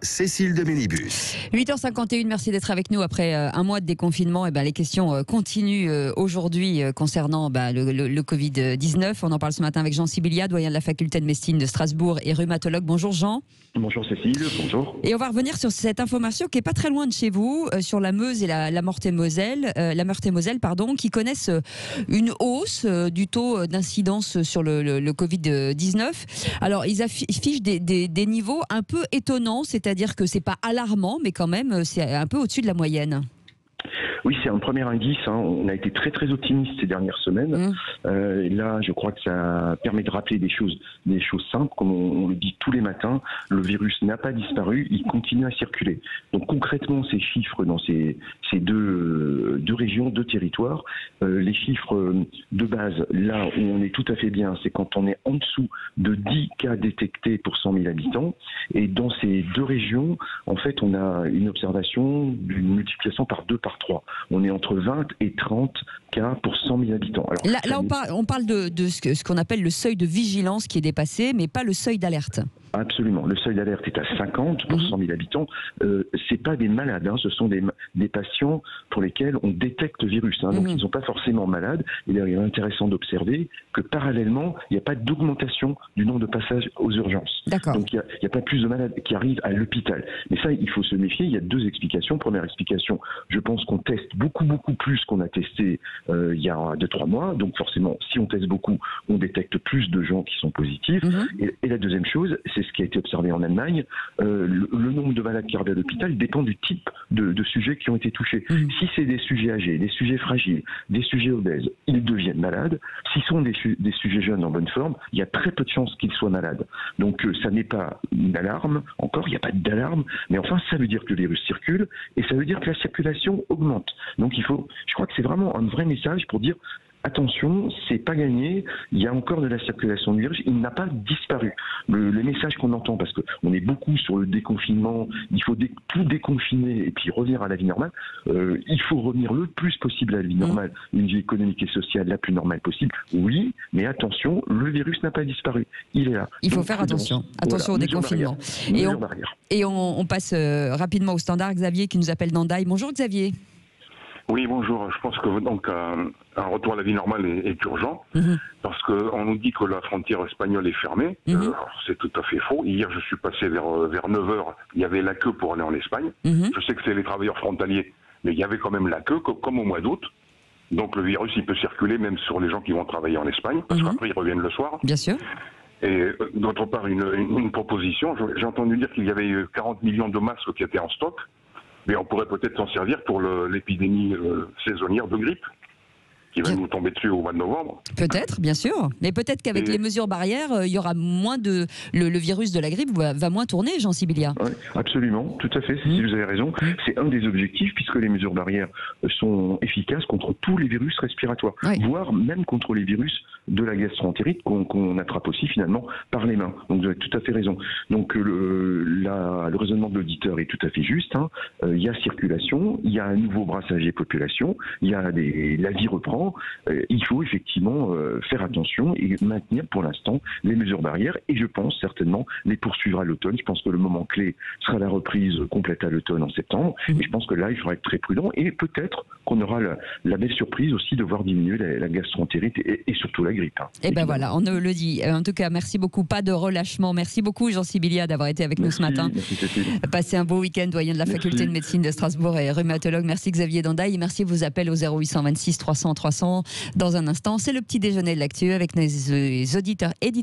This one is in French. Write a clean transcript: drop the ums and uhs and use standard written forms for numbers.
Cécile de Ménibus. 8h51, merci d'être avec nous après un mois de déconfinement. Les questions continuent aujourd'hui concernant le Covid-19. On en parle ce matin avec Jean Sibilia, doyen de la faculté de médecine de Strasbourg et rhumatologue. Bonjour Jean. Bonjour Cécile, bonjour. Et on va revenir sur cette information qui est pas très loin de chez vous, sur la Meuse et la Meurthe-et-Moselle, qui connaissent une hausse du taux d'incidence sur le Covid-19. Alors ils affichent des niveaux un peu étonnants, c'est-à-dire que c'est pas alarmant, mais quand même c'est un peu au-dessus de la moyenne. Oui, c'est un premier indice. On a été très très optimiste ces dernières semaines. Et là, je crois que ça permet de rappeler des choses simples, comme on le dit tous les matins. Le virus n'a pas disparu, il continue à circuler. Donc concrètement, ces chiffres dans ces deux régions, deux territoires, les chiffres de base, là où on est tout à fait bien, c'est quand on est en dessous de 10 cas détectés pour 100 000 habitants. Et dans ces deux régions, en fait, on a une observation d'une multiplication par 2, par 3. On est entre 20 et 30 cas pour 100 000 habitants. Alors, là on parle de ce qu'on appelle le seuil de vigilance qui est dépassé, mais pas le seuil d'alerte. Absolument. Le seuil d'alerte est à 50 pour 100 000 habitants. C'est pas des malades, ce sont des patients pour lesquels on détecte le virus. Donc ils ne sont pas forcément malades. Il est intéressant d'observer que parallèlement, il n'y a pas d'augmentation du nombre de passages aux urgences. Donc il n'y a pas plus de malades qui arrivent à l'hôpital. Mais ça, il faut se méfier. Il y a deux explications. Première explication, je pense qu'on teste beaucoup plus qu'on a testé il y a 2-3 mois. Donc forcément, si on teste beaucoup, on détecte plus de gens qui sont positifs. Et la deuxième chose, c'est ce qui a été observé en Allemagne, le nombre de malades qui arrivent à l'hôpital dépend du type de sujets qui ont été touchés. Si c'est des sujets âgés, des sujets fragiles, des sujets obèses, ils deviennent malades. S'ils sont des sujets jeunes en bonne forme, il y a très peu de chances qu'ils soient malades. Donc ça n'est pas une alarme, encore, il n'y a pas d'alarme, mais enfin ça veut dire que le virus circule et ça veut dire que la circulation augmente. Donc je crois que c'est vraiment un vrai message pour dire attention, c'est pas gagné, il y a encore de la circulation du virus, il n'a pas disparu. Le message qu'on entend, parce qu'on est beaucoup sur le déconfinement, il faut tout déconfiner et puis revenir à la vie normale, il faut revenir le plus possible à la vie normale, une vie économique et sociale la plus normale possible, oui, mais attention, le virus n'a pas disparu, il est là. Il faut faire attention au déconfinement. Et on passe rapidement au standard, Xavier qui nous appelle d'Andaï. Bonjour Xavier. Oui, bonjour. Je pense que donc un retour à la vie normale est urgent parce qu'on nous dit que la frontière espagnole est fermée. C'est tout à fait faux. Hier, je suis passé vers 9h. Il y avait la queue pour aller en Espagne. Je sais que c'est les travailleurs frontaliers, mais il y avait quand même la queue, comme au mois d'août. Donc le virus, il peut circuler même sur les gens qui vont travailler en Espagne, parce qu'après, ils reviennent le soir. Bien sûr. Et d'autre part, une proposition. J'ai entendu dire qu'il y avait 40 millions de masques qui étaient en stock. Mais on pourrait peut-être s'en servir pour l'épidémie saisonnière de grippe qui va nous tomber dessus au mois de novembre. Peut-être, bien sûr. Mais peut-être qu'avec les mesures barrières, il y aura moins de... Le virus de la grippe va moins tourner, Jean Sibilia. Oui, absolument, tout à fait, si vous avez raison. C'est un des objectifs, puisque les mesures barrières sont efficaces contre tous les virus respiratoires, voire même contre les virus de la gastroentérite qu'on attrape aussi finalement par les mains. Donc vous avez tout à fait raison. Donc le raisonnement de l'auditeur est tout à fait juste. Il y a circulation, il y a un nouveau brassage des populations, il y a la vie reprend. Il faut effectivement faire attention et maintenir pour l'instant les mesures barrières et je pense certainement les poursuivre à l'automne. Je pense que le moment clé sera la reprise complète à l'automne en septembre et je pense que là il faudra être très prudent et peut-être qu'on aura la belle surprise aussi de voir diminuer la gastroentérite et surtout la grippe. Et ben voilà, on le dit. En tout cas, merci beaucoup, pas de relâchement. Merci beaucoup Jean Sibilia d'avoir été avec nous ce matin. Merci Cécile. Passez un beau week-end, doyen de la faculté de médecine de Strasbourg et rhumatologue. Merci Xavier d'Andaï et merci vos appels au 0826 300 300. Dans un instant, c'est le petit déjeuner de l'actu avec nos auditeurs éditeurs.